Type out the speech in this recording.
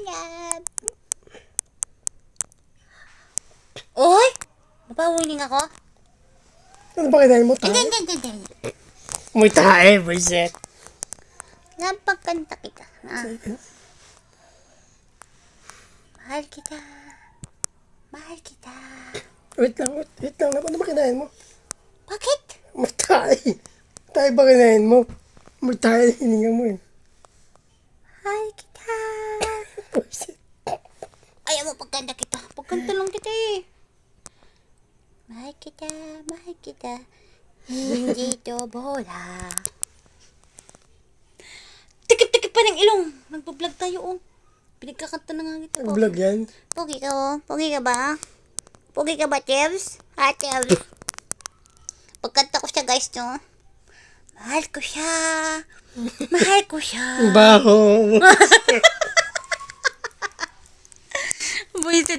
love. Oy! Mapawiling ako? Ano ba kinain mo? Tayo? Hindi. May tayo, Brizet. Napagkanta kita. Mahal kita. Mahal kita. Wait lang. Ano ba kinain mo? Bakit? May tayo. Tayo ba kinain mo? May tayo na hininga mo eh. Mahal kita. Brizet. Ayaw mo pagkanta kita. Pagkanta lang kita eh. Mahal kita. Hindi to bola. Tikip-tikip pa ng ilong. Nagpa-vlog tayo oh. Pinagkakanta na nga kita. Nag-vlog yan? Pogi ka oh. Pogi ka ba? Pogi ka ba, Chevs? Ha, Chevs? Pagkanta ko siya, guys, no? Mahal ko siya. Mahal ko siya. Baho. Buisit.